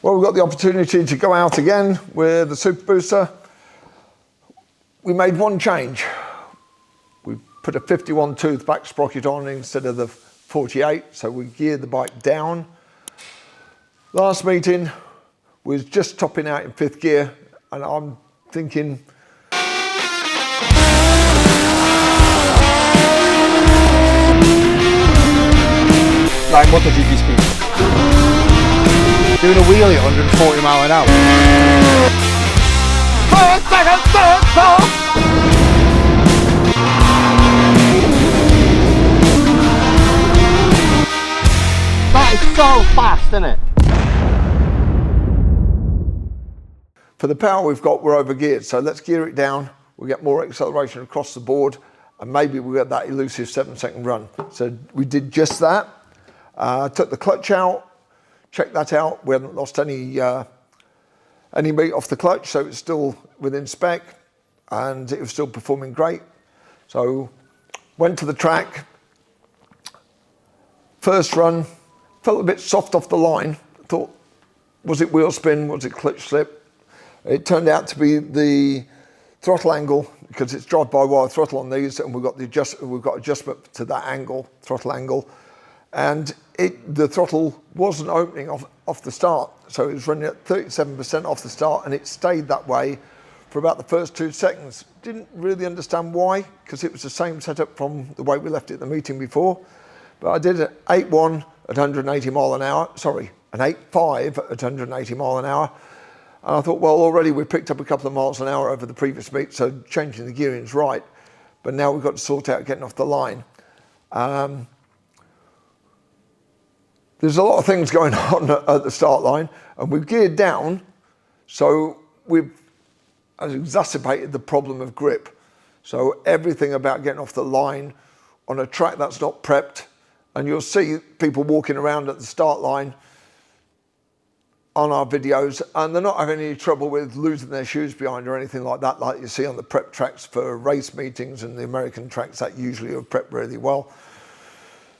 Well, we've got the opportunity to go out again with the SuperBusa. We made one change. We put a 51 tooth back sprocket on instead of the 48, so we geared the bike down. Last meeting was just topping out in 5th gear, and I'm thinking, like, what's the GP speed? Doing a wheelie at 140 mile an hour. That is so fast, isn't it? for the power we've got, we're over geared. So let's gear it down. We'll get more acceleration across the board, and maybe we'll get that elusive 7-second run. So we did just that. Took the clutch out. Check that out. We haven't lost any meat off the clutch, so it's still within spec, and it was still performing great. So went to the track. First run, felt a bit soft off the line. Thought, was it wheel spin? Was it clutch slip? It turned out to be the throttle angle, because it's drive-by-wire throttle on these, and we've got adjustment to that angle, throttle angle. And the throttle wasn't opening off the start. So it was running at 37% off the start, and it stayed that way for about the first 2 seconds. Didn't really understand why, because it was the same setup from the way we left it at the meeting before. But I did an 8.1 at 180 mile an hour, sorry, an 8.5 at 180 mile an hour. And I thought, well, already we picked up a couple of miles an hour over the previous meet, so changing the gearing is right. But now we've got to sort out getting off the line. There's a lot of things going on at the start line, and we've geared down, so we've exacerbated the problem of grip. So everything about getting off the line on a track that's not prepped, and you'll see people walking around at the start line on our videos, and they're not having any trouble with losing their shoes behind or anything like that, like you see on the prep tracks for race meetings and the American tracks that usually are prepped really well.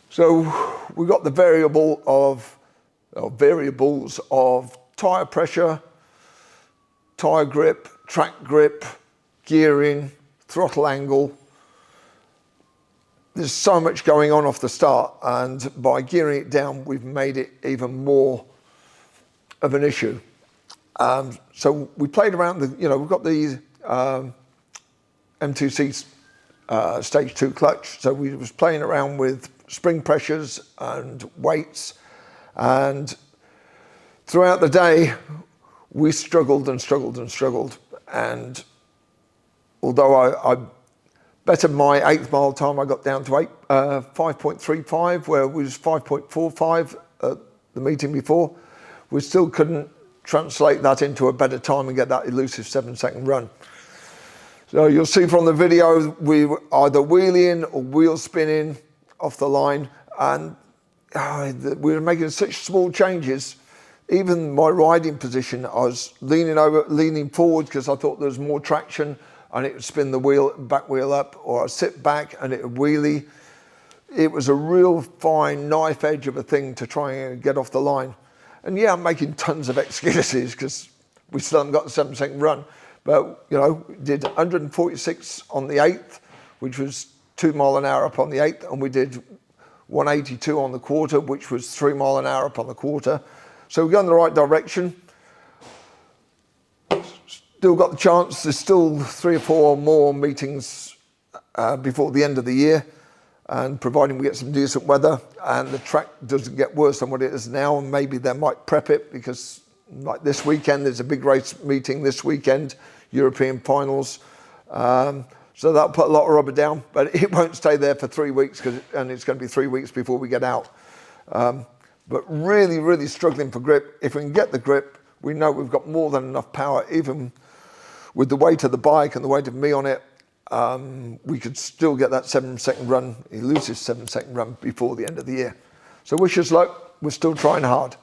So we've got the variables of tyre pressure, tyre grip, track grip, gearing, throttle angle. There's so much going on off the start, and by gearing it down, we've made it even more of an issue. So we played around, we've got the M2C stage 2 clutch. So we was playing around with spring pressures and weights, and throughout the day we struggled and struggled and struggled. And although I bettered my 8th mile time, I got down to 5.35, where it was 5.45 at the meeting before. We still couldn't translate that into a better time and get that elusive 7-second run. So you'll see from the video, we were either wheeling or wheel spinning off the line, and we were making such small changes. Even my riding position, I was leaning forward because I thought there was more traction, and it would spin the back wheel up, or I'd sit back and it would wheelie. It was a real fine knife edge of a thing to try and get off the line. And yeah, I'm making tons of excuses because we still haven't got the 7-second run. But, did 146 on the 8th, which was 2 mile an hour up on the 8th, and we did 182 on the quarter, which was 3 mile an hour up on the quarter. So we're going the right direction. Still got the chance. There's still 3 or 4 more meetings before the end of the year, and providing we get some decent weather and the track doesn't get worse than what it is now, and maybe they might prep it, because like this weekend, there's a big race meeting this weekend, European finals. So that'll put a lot of rubber down, but it won't stay there for 3 weeks, and it's going to be 3 weeks before we get out. But really, really struggling for grip. If we can get the grip, we know we've got more than enough power, even with the weight of the bike and the weight of me on it. We could still get that 7-second run, elusive 7-second run before the end of the year. So wish us luck. We're still trying hard.